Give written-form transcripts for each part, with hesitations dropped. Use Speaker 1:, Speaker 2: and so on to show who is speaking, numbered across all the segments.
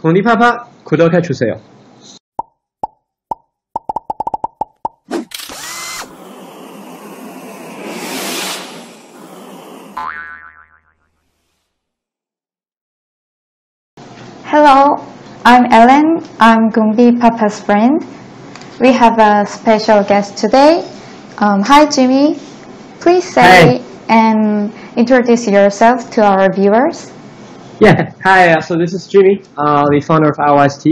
Speaker 1: 궁디파파 구독해주세요.
Speaker 2: Hello, I'm Ellen. I'm 궁디파파's friend. We have a special guest today. Hi, Jimmy. Please say and introduce yourself to our viewers.
Speaker 1: Yeah, hi, so this is Jimmy, the founder of Iost.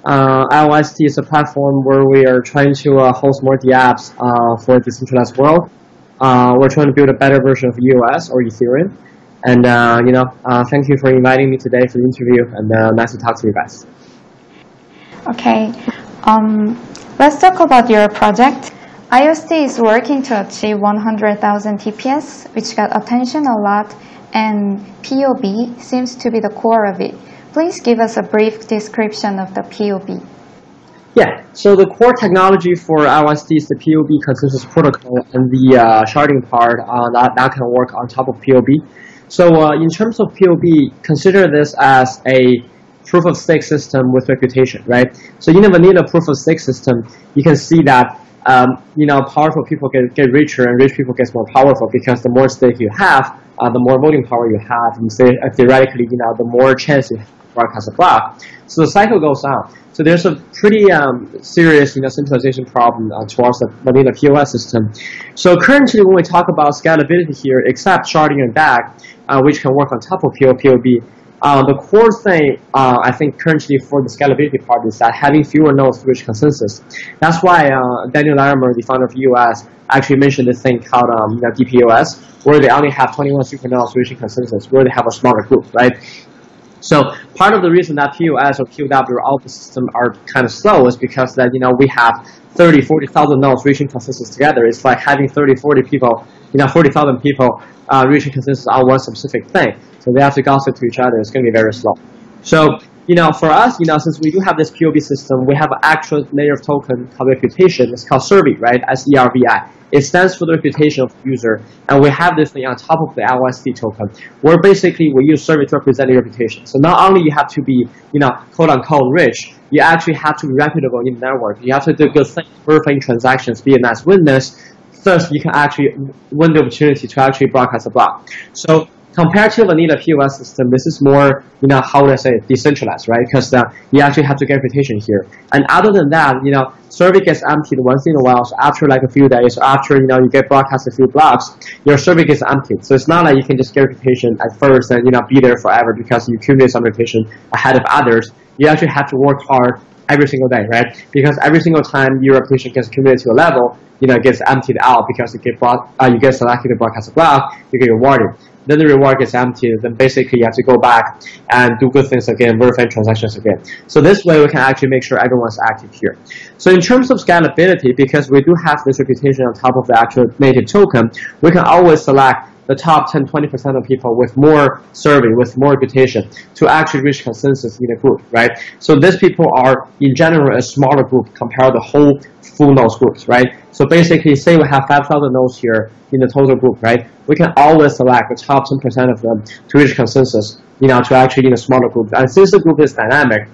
Speaker 1: Iost is a platform where we are trying to host more apps for the decentralized world. We're trying to build a better version of EOS or Ethereum. And, thank you for inviting me today for the interview, and nice to talk to you guys.
Speaker 2: Okay, let's talk about your project. Iost is working to achieve 100,000 TPS, which got attention a lot, and POB seems to be the core of it. Please give us a brief description of the POB.
Speaker 1: Yeah, so the core technology for Iost is the POB consensus protocol and the sharding part that can work on top of POB. So in terms of POB, consider this as a proof-of-stake system with reputation, right? So in a vanilla proof-of-stake system, you can see that powerful people get richer and rich people get more powerful because the more stake you have, the more voting power you have, and theoretically, the more chance you have to broadcast a block. So the cycle goes on. So there's a pretty serious, centralization problem towards the vanilla POS system. So currently, when we talk about scalability here, except sharding and DAG, which can work on top of POB, the core thing, I think, currently for the scalability part is that having fewer nodes to reach consensus. That's why Daniel Larimer, the founder of EOS, actually mentioned this thing called DPoS, where they only have 21 super nodes reaching consensus, where they have a smaller group, right? So part of the reason that POS or POW or alpha system are kind of slow is because that we have 30, 40,000 nodes reaching consensus together. It's like having 30, 40 people, 40,000 people reaching consensus on one specific thing. So they have to gossip to each other. It's going to be very slow. So for us, since we do have this POB system, we have an actual layer of token called reputation. It's called Servi, right? SERVI. It stands for the reputation of the user, and we have this thing on top of the Iost token, where basically we use Servi to represent your reputation. So not only you have to be, quote unquote rich, you actually have to be reputable in the network. You have to do good things, verifying transactions, be a nice witness. Thus, you can actually win the opportunity to actually broadcast a block. So compared to vanilla POS system, this is more, how would I say, decentralized, right? Because you actually have to get reputation here. And other than that, Servi gets emptied once in a while. So after like a few days, or after you get broadcast a few blocks, your Servi gets emptied. So it's not like you can just get reputation at first and be there forever because you accumulate some reputation ahead of others. You actually have to work hard every single day, right? Because every single time your reputation gets accumulated to a level, it gets emptied out because you get selected to broadcast a block, you get rewarded. Then the reward gets emptied, then basically you have to go back and do good things again, verify transactions again. So this way we can actually make sure everyone's active here. So in terms of scalability, because we do have this reputation on top of the actual native token, we can always select the top 10, 20% of people with more survey, with more reputation to actually reach consensus in a group, right? So these people are, in general, a smaller group compared to the whole full nodes groups, right? So basically, say we have 5,000 nodes here in the total group, right? We can always select the top 10% of them to reach consensus, to actually in a smaller group. And since the group is dynamic,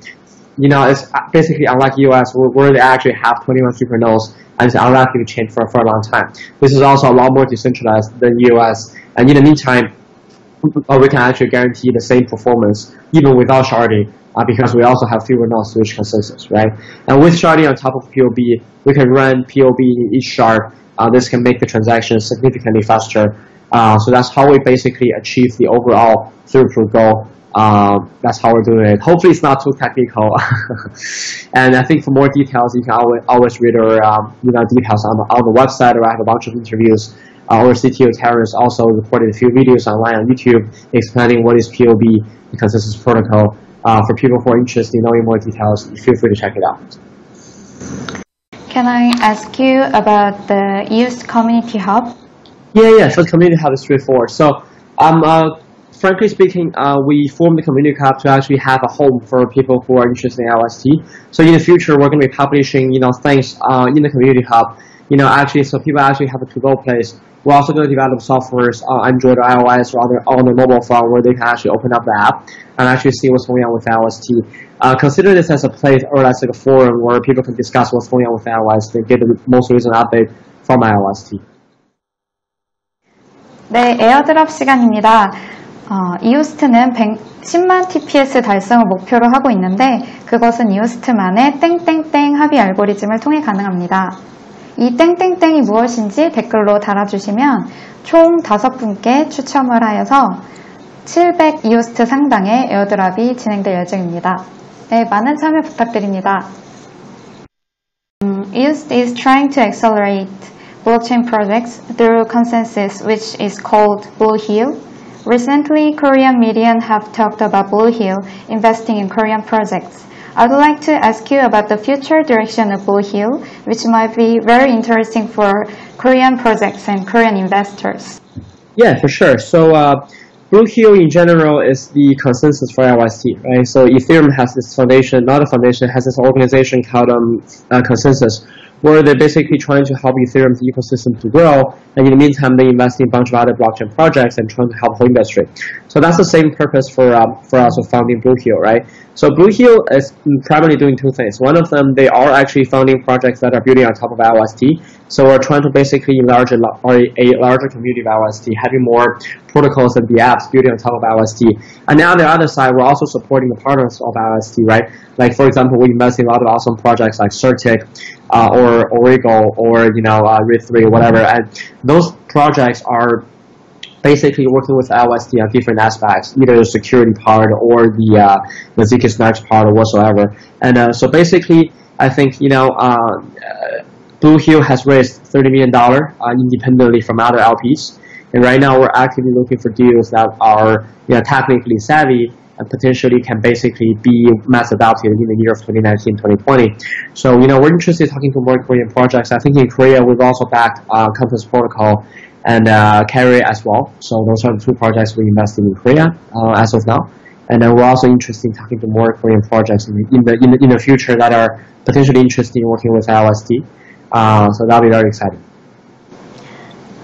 Speaker 1: it's basically unlike EOS where they actually have 21 super nodes and it's unlikely to change for a long time. This is also a lot more decentralized than EOS. And in the meantime, we can actually guarantee the same performance even without sharding because we also have fewer nodes to reach consensus, right? And with sharding on top of POB, we can run POB in each shard. This can make the transaction significantly faster. So that's how we basically achieve the overall throughput goal. That's how we're doing it. Hopefully it's not too technical. And I think for more details, you can always read our details on the website, or I have a bunch of interviews. Our CTO Terrence also recorded a few videos online on YouTube explaining what is POB, the consensus protocol. For people who are interested in knowing more details, feel free to check it out.
Speaker 2: Can I ask you about the Iost Community Hub?
Speaker 1: Yeah. So the Community Hub is straightforward. So frankly speaking, we formed the Community Hub to actually have a home for people who are interested in Iost. So in the future, we're going to be publishing things in the Community Hub. Actually, so people actually have a to-go place We're also going to develop softwares on Android or iOS or on the mobile phone where they can actually open up the app and actually see what's going on with Iost. Consider this as a place or as like a forum where people can discuss what's going on with Iost and get the most recent update from Iost.
Speaker 2: 네, 에어드랍 시간입니다. 이오스트는 10만 TPS 달성을 목표로 하고 있는데 그것은 이오스트만의 땡땡땡 합의 알고리즘을 통해 가능합니다. 이 땡땡땡이 무엇인지 댓글로 달아주시면 총 5분께 추첨을 하여서 700 이오스트 상당의 에어드랍이 진행될 예정입니다. 네, 많은 참여 부탁드립니다. Iost is trying to accelerate blockchain projects through consensus, which is called Blue Hill. Recently, Korean media have talked about Blue Hill investing in Korean projects. I would like to ask you about the future direction of Blue Hill, which might be very interesting for Korean projects and Korean investors.
Speaker 1: Yeah, for sure. So Blue Hill in general is the consensus for Iost, right? So Ethereum has this foundation, not a foundation, has this organization called Consensus, where they're basically trying to help Ethereum's ecosystem to grow, and in the meantime, they invest in a bunch of other blockchain projects and trying to help the whole industry. So that's the same purpose for us of founding Blue Hill, right? So Blue Hill is primarily doing two things. One of them, they are actually founding projects that are building on top of Iost. So we're trying to basically enlarge a larger community of Iost, having more protocols and the apps building on top of Iost. And now on the other side, we're also supporting the partners of Iost, right? Like for example, we invest in a lot of awesome projects like Certic, or Origo, or Rit3, whatever. And those projects are basically working with Iost on different aspects, either the security part or the ZK Snipes part or whatsoever. And so basically, I think Blue Hill has raised $30 million independently from other LPs, and right now we're actively looking for deals that are technically savvy and potentially can basically be mass adopted in the year of 2019-2020. So we're interested in talking to more Korean projects. I think in Korea we've also backed Consensus Protocol and Carry as well. So those are the two projects we invested in Korea as of now. And then we're also interested in talking to more Korean projects in the future that are potentially interested in working with Iost. So that'll be very exciting.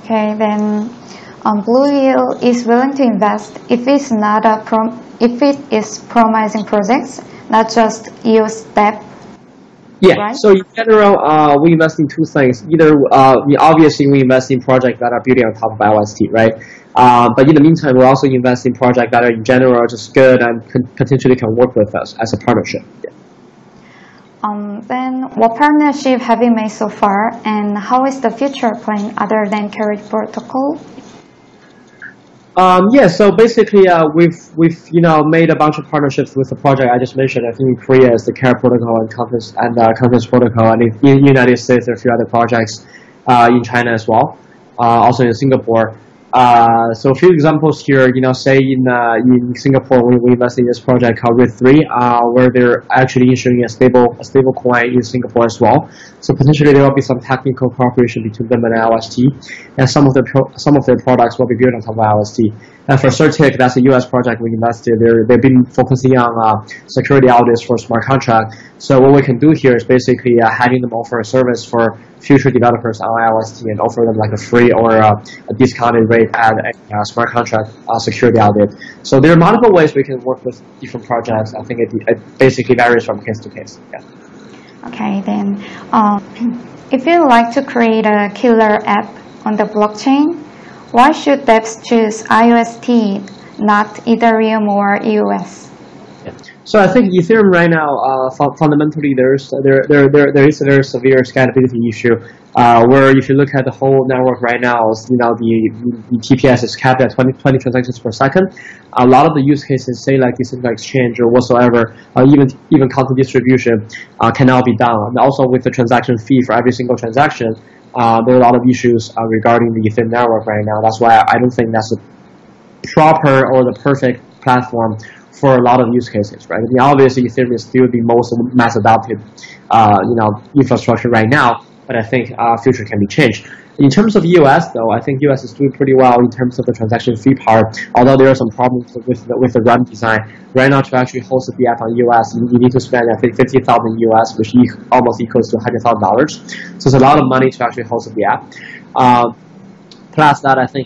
Speaker 2: Okay, then Blue Hill is willing to invest if it is promising projects, not just Iost step.
Speaker 1: Yeah,
Speaker 2: right?
Speaker 1: So in general, we invest in two things. Either, obviously, we invest in projects that are building on top of Iost, right? But in the meantime, we also invest in projects that are in general just good and potentially can work with us as a partnership. Yeah.
Speaker 2: Then what partnership have you made so far, and how is the future plan other than Carry Protocol?
Speaker 1: So basically, we've made a bunch of partnerships with the project I just mentioned. I think in Korea is the Care Protocol and Consensus Protocol, and in the United States there are a few other projects in China as well, also in Singapore. So a few examples here, say in Singapore, we invested in this project called Rit3, where they're actually issuing a stable coin in Singapore as well. So potentially there will be some technical cooperation between them and Iost, and some of their products will be built on top of Iost. And for Certic, that's a US project we invested. They've been focusing on security audits for smart contract. So what we can do here is basically having them offer a service for future developers on Iost and offer them like a free or a discounted rate at a smart contract security audit. So there are multiple ways we can work with different projects. I think it basically varies from case to case. Yeah.
Speaker 2: Okay, then if you like to create a killer app on the blockchain, why should devs choose Iost, not Ethereum or EOS?
Speaker 1: Yeah. So I think Ethereum right now, fundamentally, there is a very severe scalability issue. Where if you look at the whole network right now, the TPS is capped at 20 transactions per second. A lot of the use cases, say like decentralized exchange or whatsoever, even content distribution, can now be done. And also with the transaction fee for every single transaction, there are a lot of issues regarding the Ethereum network right now. That's why I don't think that's a proper or the perfect platform for a lot of use cases, right? I mean, obviously, Ethereum is still the most mass adopted, infrastructure right now. But I think future can be changed. In terms of EOS, though, I think EOS is doing pretty well in terms of the transaction fee part. Although there are some problems with the run design. Right now, to actually host the app on EOS, you need to spend I think 50,000 US, which almost equals to $100,000. So it's a lot of money to actually host the app. Plus that, I think,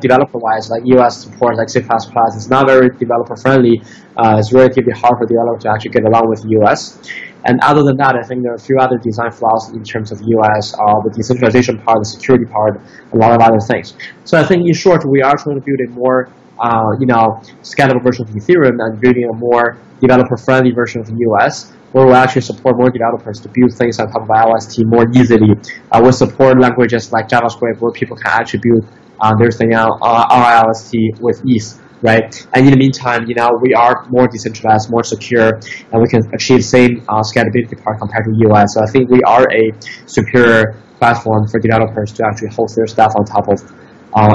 Speaker 1: developer-wise, like US support, like C++, is not very developer-friendly. It's relatively hard for developers to actually get along with US. And other than that, I think there are a few other design flaws in terms of US, the decentralization part, the security part, a lot of other things. So I think, in short, we are trying to build a more, scalable version of Ethereum and building a more developer-friendly version of the US, where we actually support more developers to build things on top of Iost more easily. We support languages like JavaScript, where people can actually build their thing on Iost with ease. Right, and in the meantime, we are more decentralized, more secure, and we can achieve the same scalability part compared to US. So I think we are a superior platform for developers to actually host their stuff on top of,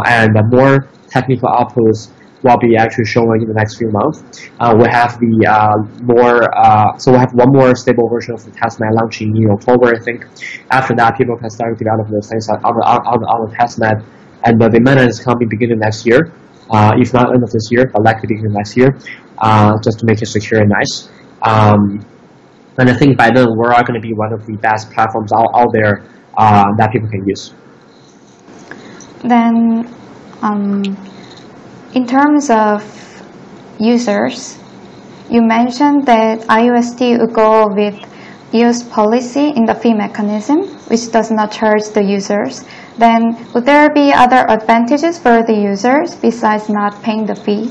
Speaker 1: and the more technical outputs will be actually showing in the next few months. We have so we have one more stable version of the testnet launching in October, I think. After that, people can start developing those things on the testnet, and the mainnet is coming beginning next year. If not end of this year, but likely beginning next year, just to make it secure and nice. And I think by then we're going to be one of the best platforms out there that people can use.
Speaker 2: Then, in terms of users, you mentioned that Iost would go with Iost policy in the fee mechanism, which does not charge the users. Then, would there be other advantages for the users besides not paying the fee?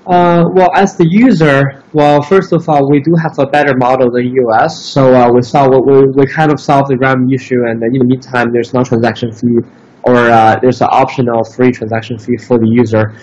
Speaker 1: Well, as the user, first of all, we do have a better model than US. So we kind of solved the RAM issue, and in the meantime, there's no transaction fee, or there's an optional free transaction fee for the user.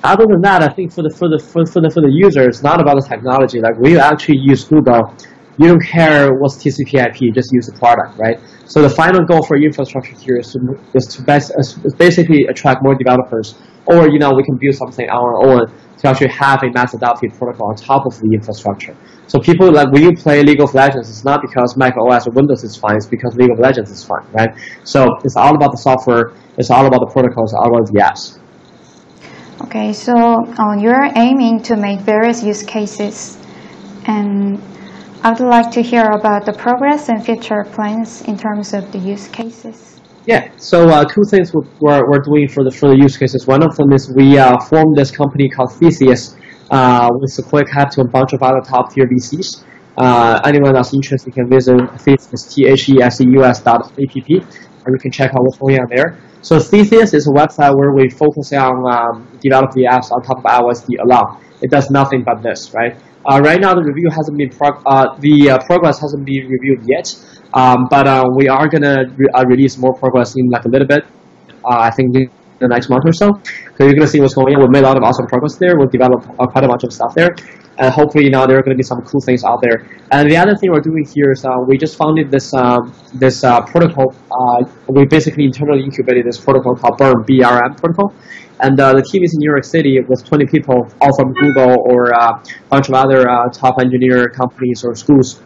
Speaker 1: Other than that, I think for the user, it's not about the technology. Like, when you actually use Google, you don't care what's TCP/IP, just use the product, right? So the final goal for infrastructure here is to basically attract more developers, or we can build something on our own to actually have a mass adopted protocol on top of the infrastructure. So people, like, when you play League of Legends, it's not because Mac OS or Windows is fine, it's because League of Legends is fine, right? So it's all about the software, it's all about the protocols, all about the apps.
Speaker 2: Okay, so you're aiming to make various use cases, and I would like to hear about the progress and future plans in terms of the use cases.
Speaker 1: Yeah, so two things we're doing for the use cases. One of them is we formed this company called Theseus with Sequoia Capital and a bunch of other top-tier VCs. Anyone that's interested can visit Theseus, theseus.app, and you can check out what's going on there. So Theseus is a website where we focus on developing the apps on top of Iost alone. It does nothing but this, right? Right now, the review hasn't been progress hasn't been reviewed yet, but we are gonna release more progress in like a little bit. I think in the next month or so. So you're gonna see what's going on. We made a lot of awesome progress there. We'll develop quite a bunch of stuff there, and hopefully there are gonna be some cool things out there. And the other thing we're doing here is we just founded this protocol. We basically internally incubated this protocol called BRM protocol. And the team is in New York City with 20 people, all from Google or a bunch of other top engineer companies or schools.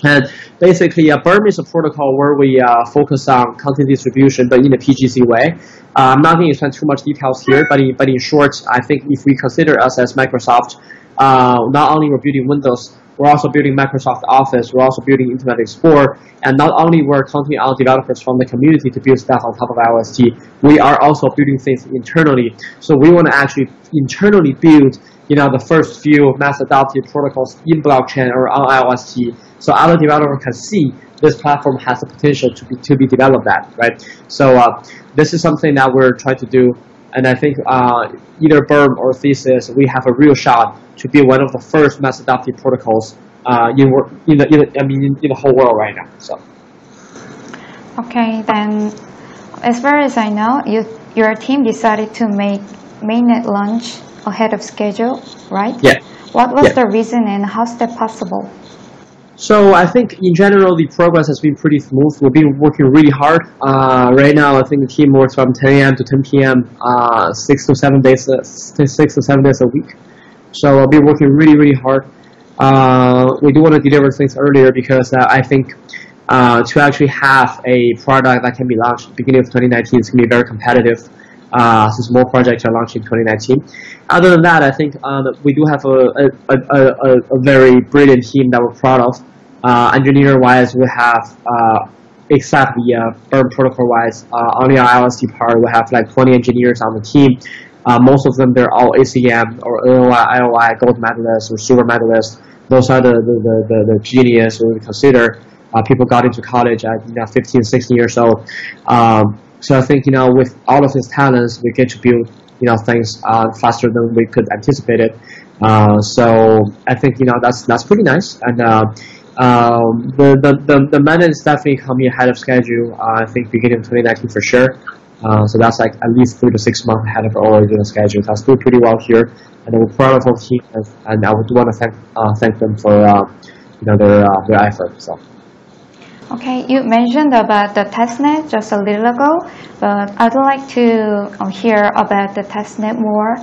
Speaker 1: And basically, BRM is a protocol where we focus on content distribution, but in a PGC way. I'm not going to spend too much details here, but in short, I think if we consider us as Microsoft, not only we're building Windows, we're also building Microsoft Office, we're also building Internet Explorer, and not only we're counting on developers from the community to build stuff on top of Iost, we are also building things internally. So we want to actually internally build, the first few mass adopted protocols in blockchain or on Iost, so other developers can see this platform has the potential to be developed at, right? So this is something that we're trying to do. And I think either BRM or Thesis, we have a real shot to be one of the first mass adopted protocols in the whole world right now. So.
Speaker 2: Okay, then, as far as I know, your team decided to make mainnet launch ahead of schedule, right?
Speaker 1: Yeah.
Speaker 2: What was the reason, and how's that possible?
Speaker 1: So I think in general the progress has been pretty smooth. We've been working really hard. Right now I think the team works from 10 a.m. to 10 p.m. 6 to 7 days a week. So we'll be working really hard. We do want to deliver things earlier because I think to actually have a product that can be launched at the beginning of 2019 is going to be very competitive. Since more projects are launched in 2019. Other than that, I think we do have a very brilliant team that we're proud of. Engineer-wise, we have except the Burn protocol-wise, only our IOST part, we have like 20 engineers on the team. Most of them, they're all ACM or IOI gold medalists or silver medalists. Those are the genius we would consider. People got into college at 15, 16 years old. So I think with all of these talents, we get to build things faster than we could anticipate it. So I think that's pretty nice. And the mainnet is definitely coming ahead of schedule. I think beginning of 2019 for sure. So that's like at least 3 to 6 months ahead of our original schedule. That's doing pretty well here, and we're proud of our team. And I would want to thank them for their effort. So.
Speaker 2: Okay, you mentioned about the testnet just a little ago, but I'd like to hear about the testnet more.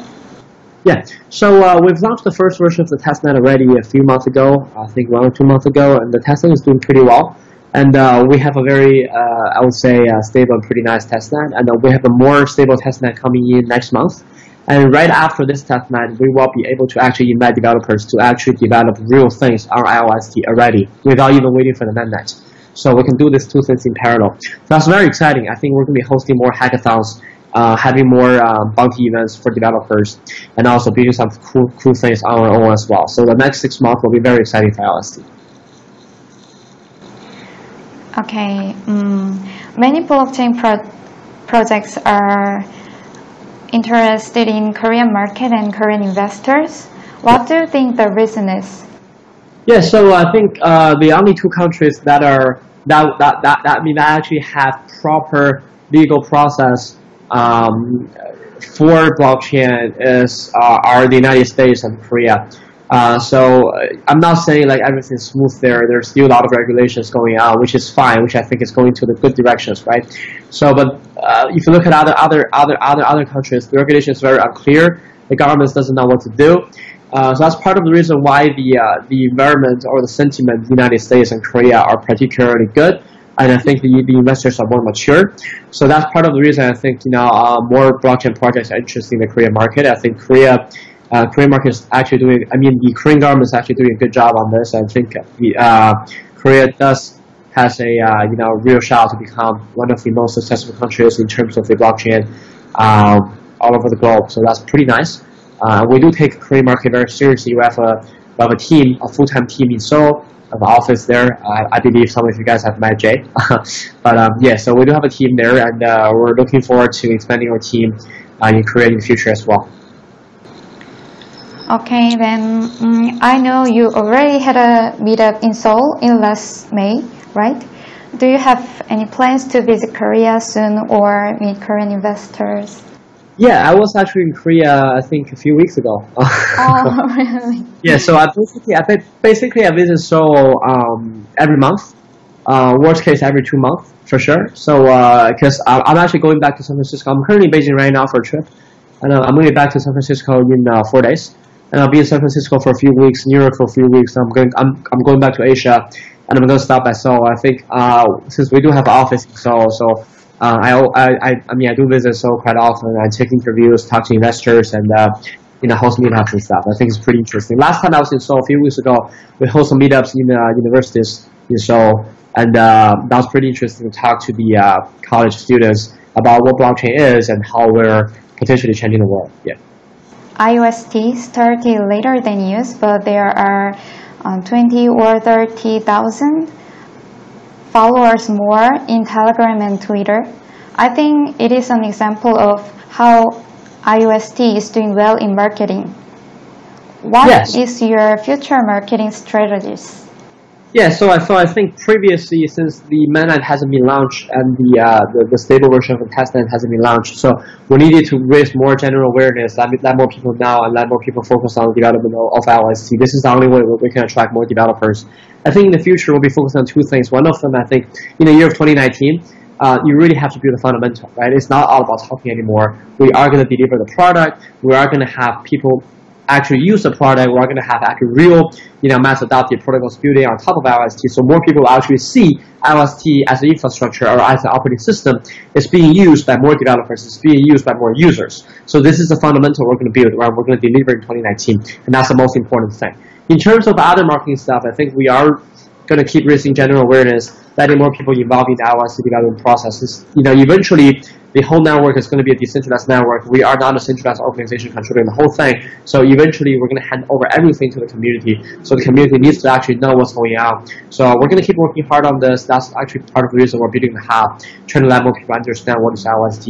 Speaker 1: Yeah, so we've launched the first version of the testnet already a few months ago, I think 1 or 2 months ago, and the testnet is doing pretty well. And we have a very, I would say, stable and pretty nice testnet, and we have a more stable testnet coming in next month. And right after this testnet, we will be able to actually invite developers to actually develop real things on IOST already, without even waiting for the mainnet. So we can do these two things in parallel. So that's very exciting. I think we're going to be hosting more hackathons, having more bounty events for developers, and also building some cool things on our own as well. So the next 6 months will be very exciting for IOST.
Speaker 2: Okay, many blockchain projects are interested in Korean market and Korean investors. What do you think the reason is?
Speaker 1: Yeah, so I think the only 2 countries that actually have proper legal process for blockchain are the United States and Korea. So I'm not saying like everything's smooth there. There's still a lot of regulations going on, which is fine, which I think is going to the good directions, right? So, but if you look at other countries, the regulation is very unclear. The government doesn't know what to do. So that's part of the reason why the environment or the sentiment in the United States and Korea are particularly good, and I think the investors are more mature. So that's part of the reason I think more blockchain projects are interested in the Korean market. I think Korean market is actually doing. I mean, the Korean government is actually doing a good job on this. I think Korea has a real shot to become one of the most successful countries in terms of the blockchain all over the globe. So that's pretty nice. We do take the Korean market very seriously. We have a team, a full-time team in Seoul, an office there. I believe some of you guys have met Jay. But yeah, so we do have a team there, and we're looking forward to expanding our team in Korea in the future as well.
Speaker 2: Okay, then I know you already had a meetup in Seoul in last May, right? Do you have any plans to visit Korea soon or meet Korean investors?
Speaker 1: Yeah, I was actually in Korea, I think, a few weeks ago.
Speaker 2: Oh, really?
Speaker 1: Yeah, so I basically visit Seoul every month. Worst case, every 2 months, for sure. So, because I'm actually going back to San Francisco. I'm currently in Beijing right now for a trip. And I'm moving back to San Francisco in 4 days. And I'll be in San Francisco for a few weeks, New York for a few weeks. I'm going back to Asia, and I'm going to stop by Seoul. I think since we do have an office in Seoul, so I do visit Seoul quite often. I take interviews, talk to investors, and host meetups and stuff. I think it's pretty interesting. Last time I was in Seoul a few weeks ago, we hosted meetups in universities in Seoul, and that was pretty interesting to talk to the college students about what blockchain is and how we're potentially changing the world. Yeah.
Speaker 2: IOST started later than Iost, but there are 20 or 30,000 followers more in Telegram and Twitter. I think it is an example of how IOST is doing well in marketing. What is your future marketing strategies?
Speaker 1: Yeah, so I think previously, since the mainnet hasn't been launched and the stable version of the testnet hasn't been launched, so we needed to raise more general awareness, let more people know, and let more people focus on the development of IOST. This is the only way we can attract more developers. I think in the future we'll be focused on 2 things. One of them, I think, in the year of 2019, you really have to build a fundamental, right? It's not all about talking anymore. We are going to deliver the product. We are going to have people actually use the product. We're going to have actually real, mass adopted protocols building on top of IOST, so more people actually see IOST as an infrastructure or as an operating system. It's being used by more developers. It's being used by more users. So this is the fundamental we're going to build, right? We're going to deliver in 2019, and that's the most important thing. In terms of other marketing stuff, I think we are going to keep raising general awareness, letting more people involved in the IOST development processes. Eventually, the whole network is going to be a decentralized network. We are not a centralized organization controlling the whole thing. So eventually, we're going to hand over everything to the community. So the community needs to actually know what's going on. So we're going to keep working hard on this. That's actually part of the reason we're building the hub, trying to let more people understand what is IOST.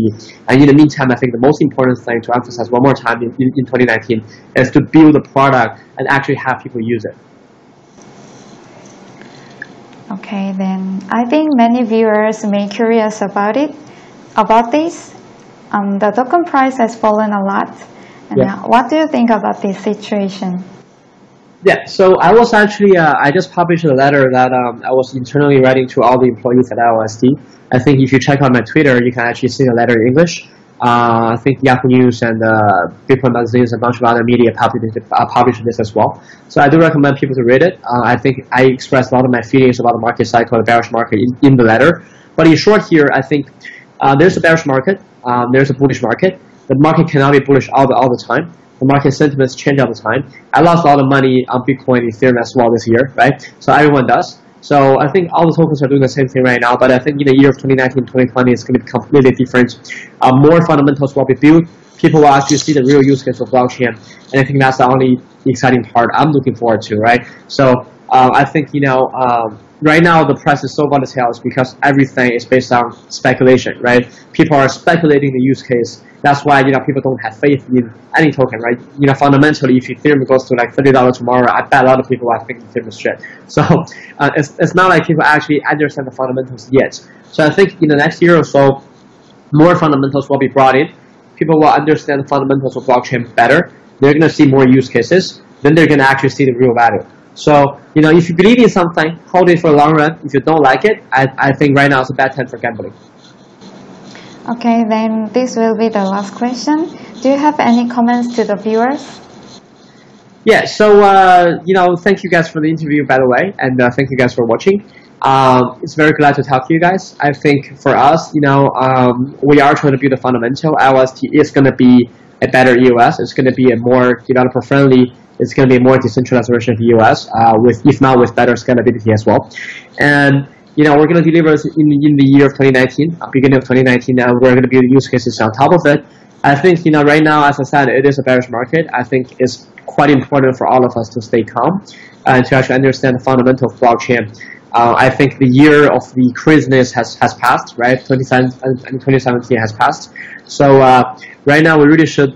Speaker 1: And in the meantime, I think the most important thing to emphasize one more time in 2019 is to build the product and actually have people use it.
Speaker 2: Okay, then I think many viewers may be curious about this. The token price has fallen a lot. And
Speaker 1: Yeah.
Speaker 2: what do you think about this situation?
Speaker 1: Yeah, so I was actually, I just published a letter that I was internally writing to all the employees at IOST. I think if you check out my Twitter, you can actually see the letter in English. I think Yahoo News and Bitcoin magazines and a bunch of other media published this as well. So I do recommend people to read it. I think I expressed a lot of my feelings about the market cycle and the bearish market in the letter. But in short here, I think there's a bearish market, there's a bullish market. The market cannot be bullish all the time. The market sentiments change all the time. I lost a lot of money on Bitcoin and Ethereum as well this year, right? So everyone does. So I think all the tokens are doing the same thing right now, but I think in the year of 2019, 2020, it's going to be completely different. More fundamentals will be built. People will actually see the real use case of blockchain, and I think that's the only exciting part I'm looking forward to, right? So I think, right now the price is so volatile is because everything is based on speculation, right? People are speculating the use case. That's why, people don't have faith in any token, right? Fundamentally, if Ethereum goes to like $30 tomorrow, I bet a lot of people are thinking Ethereum is shit. So it's not like people actually understand the fundamentals yet. So I think in the next year or so, more fundamentals will be brought in. People will understand the fundamentals of blockchain better. They're going to see more use cases. Then they're going to actually see the real value. So, if you believe in something, hold it for the long run. If you don't like it, I think right now is a bad time for gambling.
Speaker 2: Okay, then this will be the last question. Do you have any comments to the viewers?
Speaker 1: Yeah, so, thank you guys for the interview, by the way, and thank you guys for watching. It's very glad to talk to you guys. I think for us, we are trying to build a fundamental. IOST is going to be a better EOS. It's going to be a more developer-friendly. It's going to be a more decentralized version of EOS, if not with better scalability as well. And we're going to deliver in the year of 2019, beginning of 2019, and we're going to build use cases on top of it. I think, right now, as I said, it is a bearish market. I think it's quite important for all of us to stay calm and to actually understand the fundamental of blockchain. I think the year of the craziness has passed, right? 2017 has passed. So right now, we really should,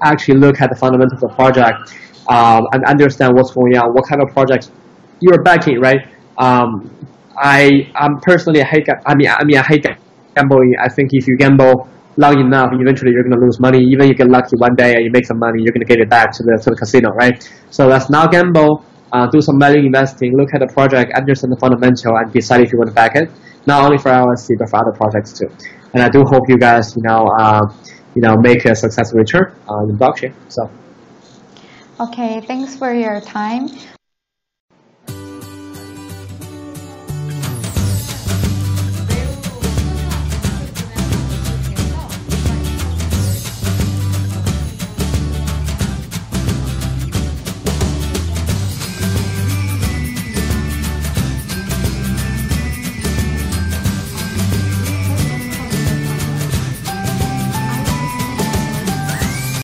Speaker 1: actually look at the fundamentals of the project and understand what's going on, what kind of projects you're backing, right? I'm personally, I hate gambling. I think if you gamble long enough, eventually you're going to lose money. Even if you get lucky one day and you make some money, you're going to give it back to the casino, right? So let's not gamble. Do some value investing. Look at the project, understand the fundamental, and decide if you want to back it. Not only for IOST, but for other projects too. And I do hope you guys, make a successful return in blockchain. So.
Speaker 2: Okay, thanks for your time.